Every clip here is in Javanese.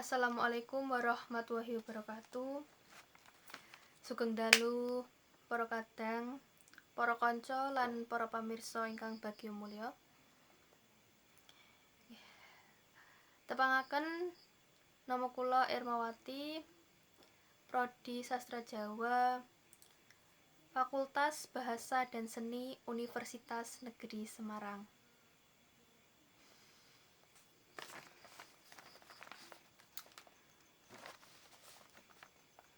Assalamualaikum warahmatullahi wabarakatuh. Sugeng dalu para kadang, para kanca lan para pamirsa ingkang bagya mulya. Tepangaken nama kula Ermawati, Prodi Sastra Jawa, Fakultas Bahasa dan Seni Universitas Negeri Semarang.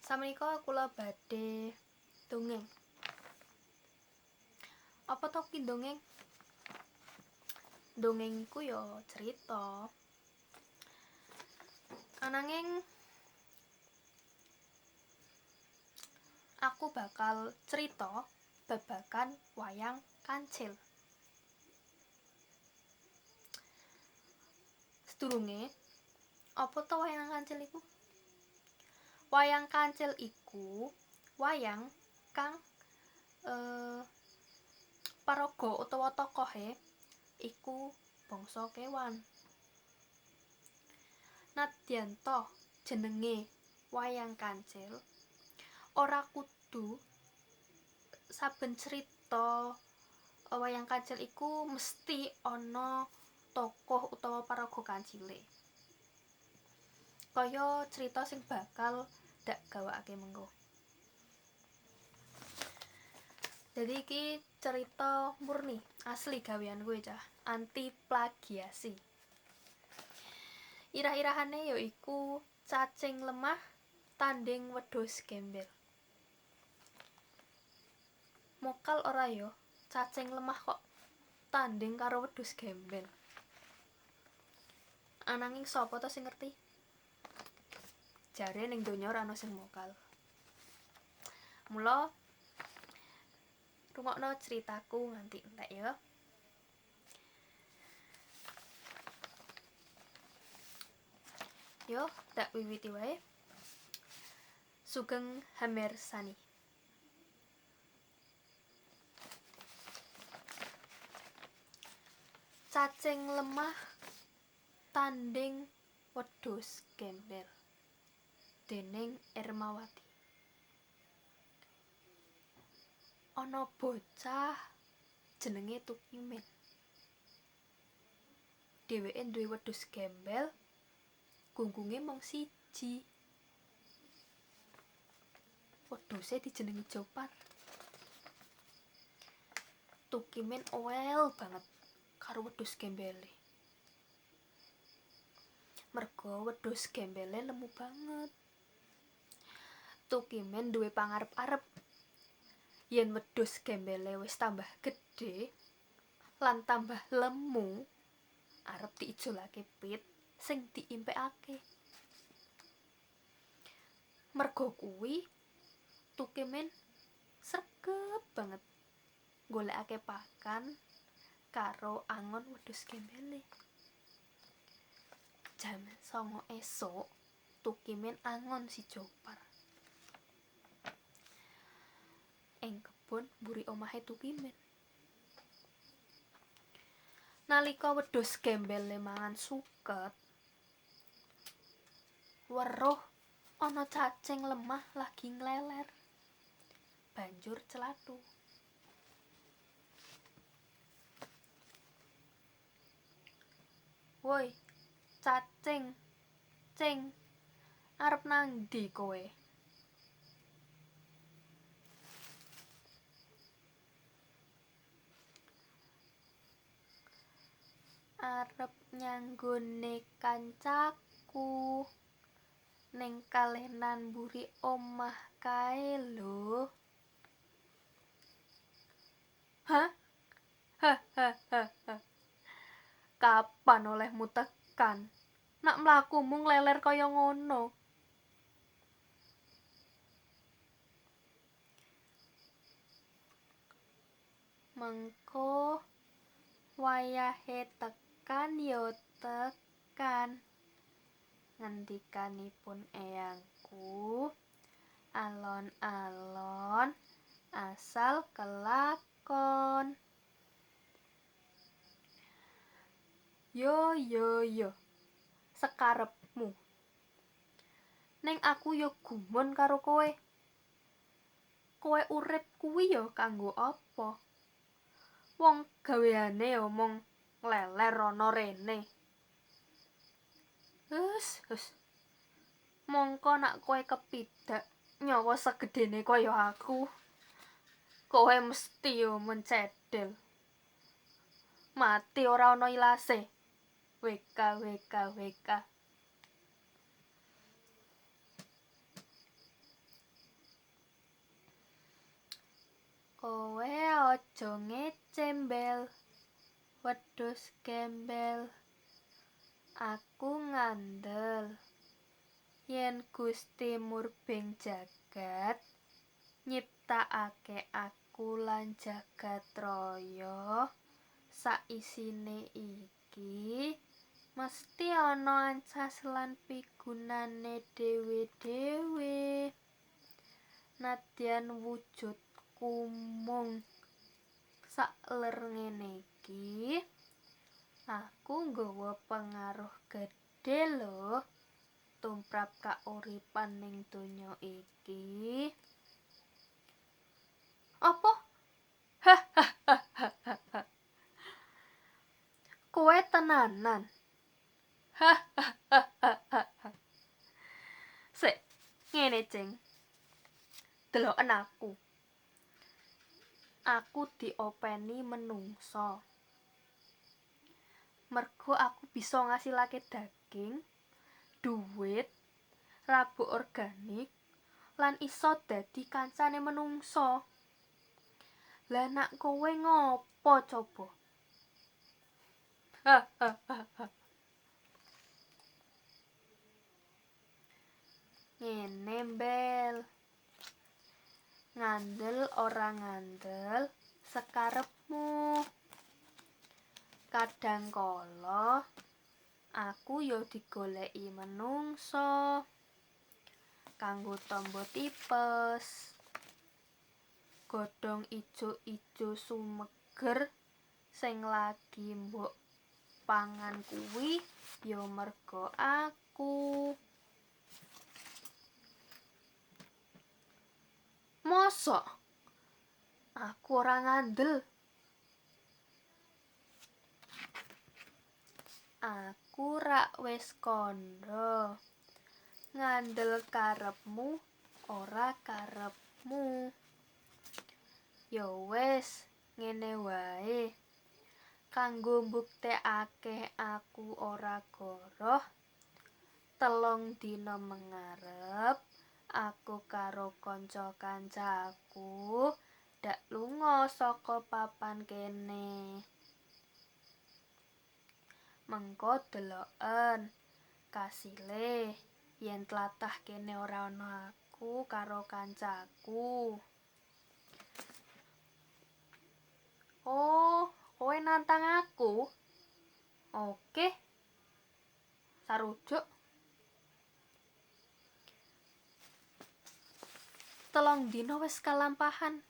Samenika kula badhe dongeng. Apa to ki dongeng? Dongeng iku ya cerita. Ananging aku bakal cerita babagan wayang kancil. Sedurunge, apa to wayang kancil iku? Wayang kancil iku wayang kang paraga utawa tokohe iku bangsa kewan. Nadyan to jenenge wayang kancil, ora kudu saben cerita wayang kancil iku mesti ana tokoh utawa paraga kancile. Kaya cerita sing bakal dak gawakake mengko. Jadi iki cerita murni, asli gawean gue cah, anti plagiasi. Irah-irahane ya iku cacing lemah tanding wedhus gembel. Mokal ora yo, cacing lemah kok tanding karo wedhus gembel. Ananging sapa to sing ngerti? Jare ning donya ora ana sing mokal. Mula rungokno ceritaku nganti entek ya. Yo, tak wiwiti wae. Sugeng Hamersani. Cacing lemah tanding wedhus gembel dening Ermawati. Ana bocah jenenge Tukimin. Dheweke duwe wedhus gembel, gunggunge mung siji. Wedhuse dijenengi Jopat. Tukimin owel banget karo wedhus gembele. Merga wedhus gembele lemu banget. Tukimin duwe pangarep-arep yen wedhus gembele wis tambah gedhe lan tambah lemu, arep diijolake pit sing diimpekake. Merga kuwi Tukimin sregep banget golekake pakan karo angon wedhus gembele. Jam 09.00 esuk Tukimin angon si Jopar ing kebon mburi omahe Tukimin. Nalika wedhus gembele mangan suket, weruh ana cacing lemah lagi ngleler. Banjur celathu. Woi, cacing, cing, arep nang ndi kowe? Arep nyanggone kancaku ning kalenan mburi omah kae lho. Hah? Kapan olehmu tekan? Nak mlakumu ngleler kaya ngono. Mengko wayahe tekan yo tekan. Ngendikanipun eyangku, alon-alon asal kelakon. Yo, sekarepmu. Ning aku yo gumun karo kowe. Kowe urip kuwi yo kanggo apa? Wong gaweane yo mung ngleler ana rene. Hus. Mongko nak kowe kepidak nyawa segedene kaya aku, kowe mesti yo mencedel. Mati ora ana ilase. WK. Kowe aja ngecembel, wedhus gembel. Aku ngandel yen Gusti Murbeng jagat nyiptakake aku lan jagat raya saisine iki mesti ana ancas lan pigunane dhewe-dhewe. Nadyan wujudku mung sakler ngene iki, aku nggawa pengaruh gedhe lho tumrap kauripan ning donya iki. Apa? Kowe tenanan? Sik, ngene ceng. Deloken aku. Aku diopeni menungsa. Mergo aku bisa ngasilake daging, duit, rabuk organik, lan iso dadi kancane menungsa. Lah nak kowe ngopo coba? Ngene mbel. Ngandel ora ngandel sekarepmu. Kadang kala aku yo digoleki menungsa kanggo tombo tipes. Godhong ijo-ijo sumeger sing lagi mbok pangan kuwi yo merga aku. Mosok aku ora ngandel. Aku rak wis kandha ngandel karepmu ora karepmu. Ya wis ngene wae. Kanggo mbuktekake aku ora goroh, 3 dina mengarep aku karo kanca-kancaku dak lunga saka papan kene. Mengko deloken kasile yen tlatah kene ora ana aku karo kancaku. Oh, kowe nantang aku? Oke. Sarujuk. 3 dina wis kalampahan.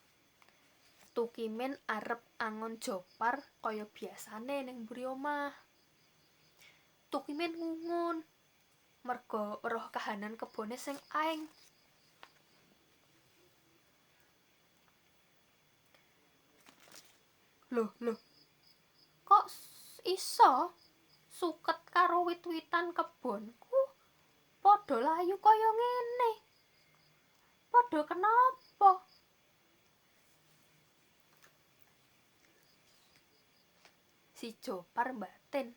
Tukimin arep angon jopar kaya biasane ning mburi omah. Tukimin ngungun merga weruh kahanan kebone sing aeng. Loh. Kok iso suket karo wit-witan kebonku padha layu kaya ngene? Padha kenapa? Si Jopar batin.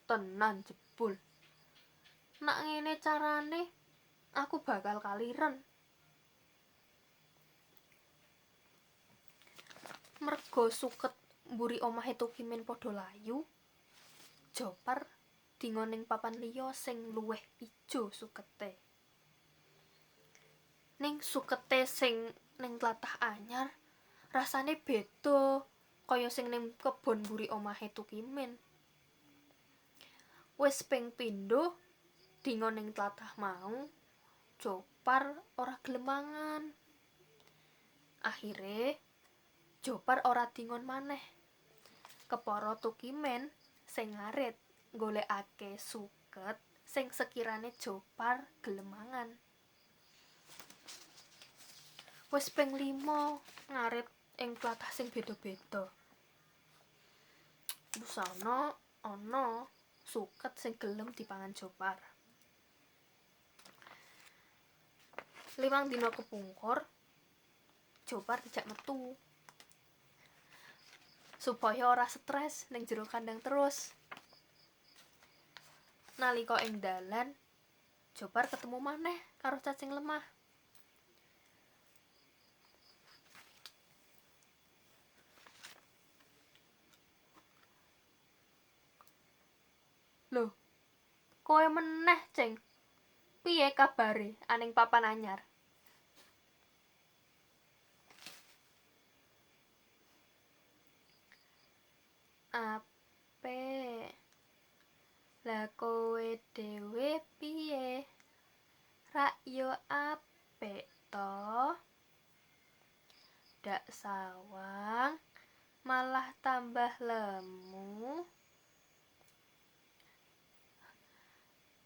Tenan jebul. Nak ngene carane aku bakal kaliren. Mergo suket mburi omahe Tukimin padha layu, Jopar dingon ning papan liya sing luwih ijo sukete. Ning sukete sing ning tlatah anyar rasane beda kaya sing ning kebon mburi omahe Tukimin. Wis ping pindho dingon ning tlatah mau, Jopar ora gelem mangan. Akhire Jopar ora dingon maneh. Kepara Tukimin sing ngarit golekake suket sing sekirane Jopar gelem mangan. Wis ping 5 ngarit ing tlatah sing beda-beda. Busana ana suket sing gelem dipangan Jopar. 5 dina kepungkur Jopar dijak metu supaya ora stres ning jero kandang terus. Nalika ing dalan Jopar ketemu maneh karo cacing lemah. Lho, kowe meneh, Ceng. Piye kabare aning papan anyar? Apik. Lah kowe dhewe piye? Rak yo apik to? Dak sawang malah tambah lemu.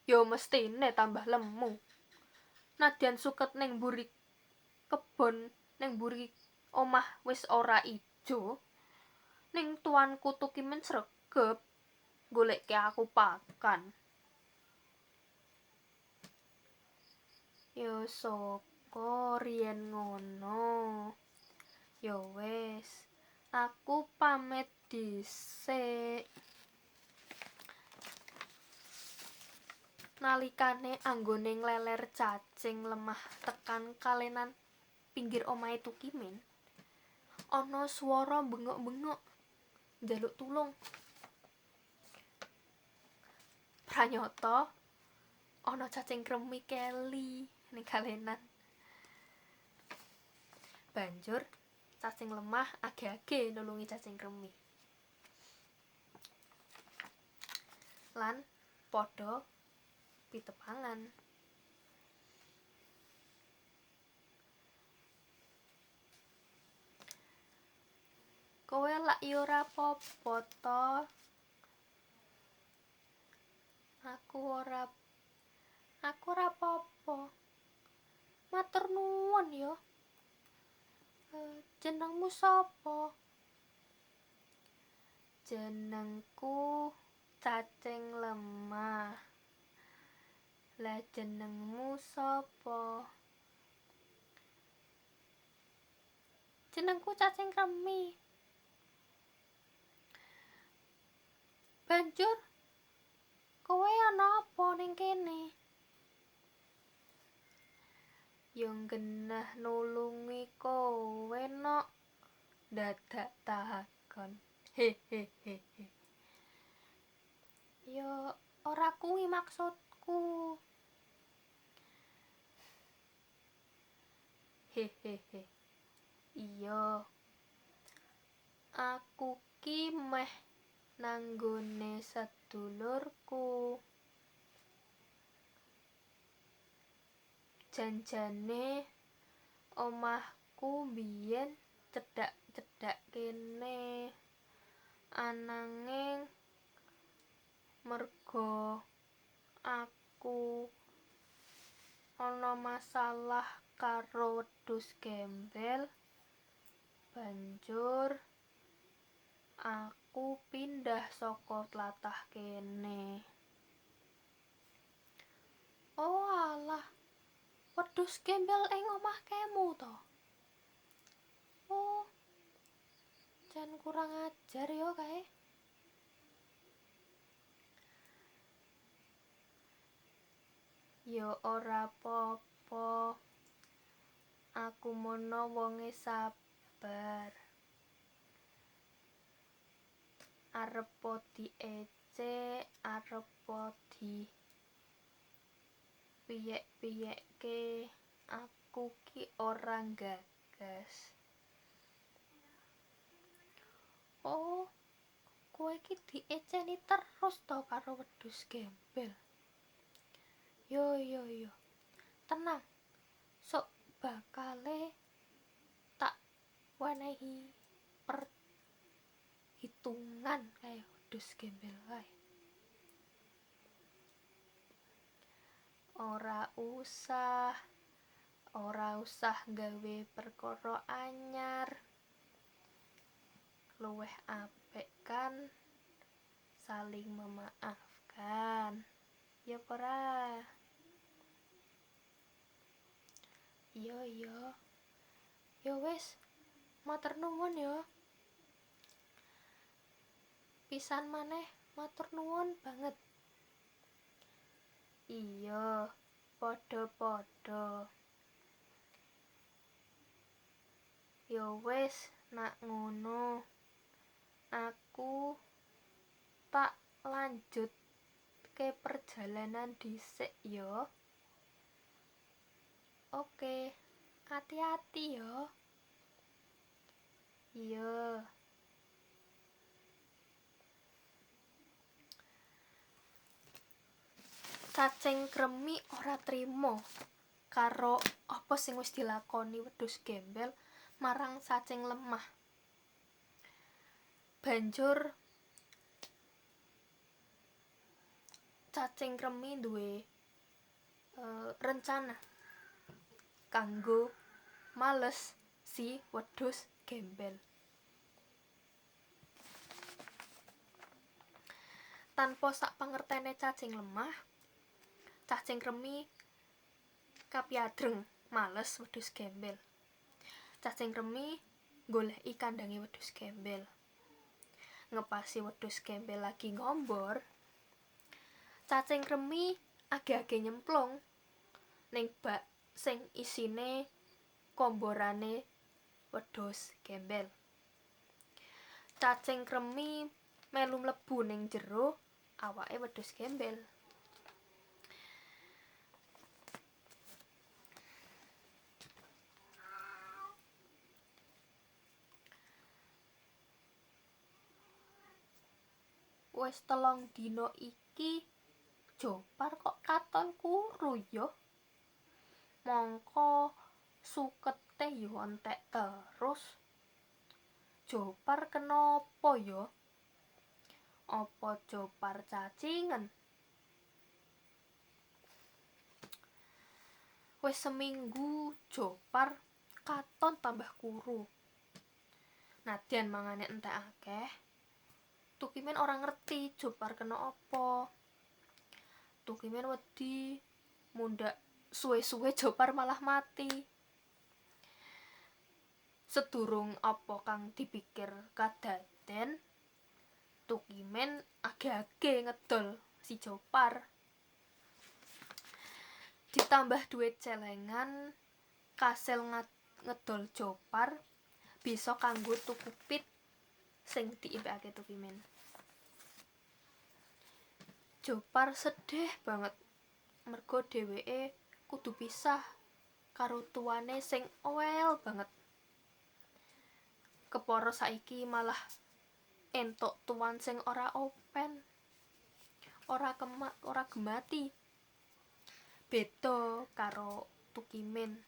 Yo mestine tambah lemu. Nadyan suket ning mburi kebon ning mburi omah wis ora ijo. Ning tuanku Tukimen sregep goleke aku pakan. Yo soko riyen ngono. Yo wis, aku pamit dhisik. Nalikane anggone ngleler cacing lemah tekan kalenan pinggir omahe Tukimen, ana swara bengok-bengok njaluk tulung. Pranyata ana cacing kremi keli ning kalenan. Banjur cacing lemah age-age nulungi cacing kremi. Lan padha pitepangan. Kowe lak yo ora apa-apa to. Aku ora apa-apa. Matur nuwun yo. Jenengmu sapa? Jenengku cacing lemah. Lah jenengmu sapa? Jenengku cacing kremi. Banjur kowe ana apa ning kene? Yo genah nulungi kowe nok. Dadak takon. Hehehe. Yo ora kuwi maksudku. Hehehe. Iya. Aku ki meh nanggone sedulurku. Janjane omahku biyen cedhak-cedhak kene. Ananging merga aku ana masalah karo wedhus gembel, banjur aku pindah saka tlatah kene. Oh alah, wedhus gembel ing omahkemu to? Oh, jan kurang ajar yo kae. Yo ora apa-apa. Aku mono wonge sabar. Arep diecek, arep di piyek-piyekke, aku ki ora gagas. Oh, kowe ki dieceni terus to karo wedhus gembel. Yo. Tenang. Sok bakale tak wenehi perhitungan kaya wedhus gembel wae. ora usah gawe perkara anyar, luwih apik kan saling memaafkan, ya ora? Iya ya wis, matur nuwun ya, pisan maneh matur nuwun banget. Iya, padha-padha. Ya wis, nak ngono aku tak lanjut ke perjalanan dhisik ya. Oke, hati-hati ya. Iya. Cacing kremi ora trimo karo apa sing wis dilakoni wedhus gembel marang cacing lemah. Banjur cacing kremi duwe rencana kanggo males si wedhus gembel. Tanpa sak pangertene cacing lemah, cacing kremi kapiadreng males wedhus gembel. Cacing kremi goleki kandange wedhus gembel. Ngepasi wedhus gembel lagi ngombor, cacing kremi age-age nyemplung ning bak sing isine komborane wedhus gembel. Cacing kremi melu mlebu ning jero awake wedhus gembel. Wis 3 dina iki Jopar kok katon kuru ya. Mongko sukete yo entek terus. Jopar kenapa ya? Apa Jopar cacingen? Wis seminggu Jopar katon tambah kuru. Nadyan mangane entek akeh, Tukimen ora ngerti Jopar kena apa. Tukimen wedi mundhak suwe-suwe Jopar malah mati. Sedurung apa kang dipikir kadaden, Tukimen age-age ngedol si Jopar. Ditambah duit celengan, kasil ngedol Jopar bisa kanggo tuku pit sing diimpekake Tukimen. Jopar sedih banget mergo dheweke kudu pisah karo tuane sing owel banget. Kepara saiki malah entuk tuan sing ora open, ora gemati. Beda karo Tukimen.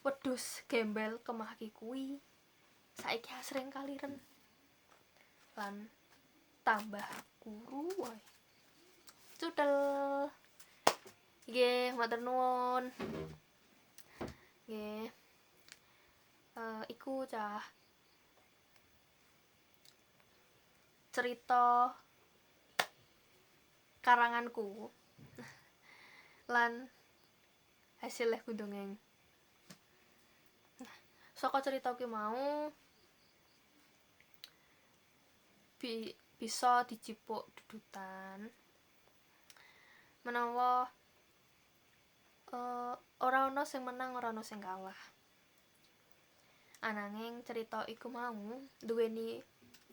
Wedhus gembel kemahki kuwi saiki asring kaliren lan tambah kuru wae. Cudel. Nggih, matur nuwun. Nggih. Iku cah cerita karanganku lan hasil leku dongeng. Saka cerita ki mau bisa dicipuk dudutan menawa ora ana sing menang ora ana sing kalah. Ananging cerita iku mau duweni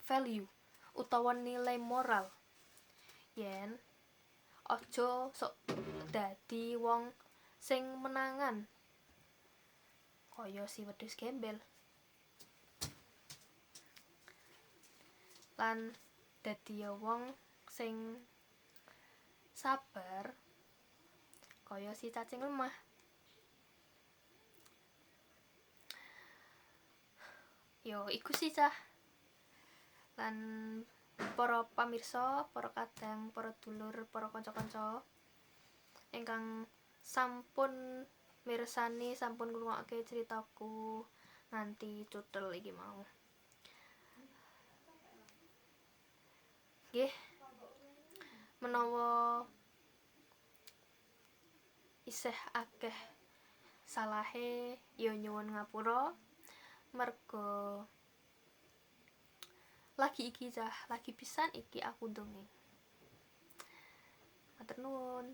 value utawa nilai moral yen aja sok dadi wong sing menangan kaya si wedhus gembel lan dadi wong sing sabar kaya si cacing lemah. Yo iku sih cah. Lan para pamirsa, para kadang, para dulur, para kanca-kanca, ingkang sampun mirsani, sampun ngrungokke ceritaku nganti cutel iki mau. Nggih, menawa isih akeh salahe ya nyuwun ngapura, merga lagi iki pisan iki aku dongeng. Matur nuwun.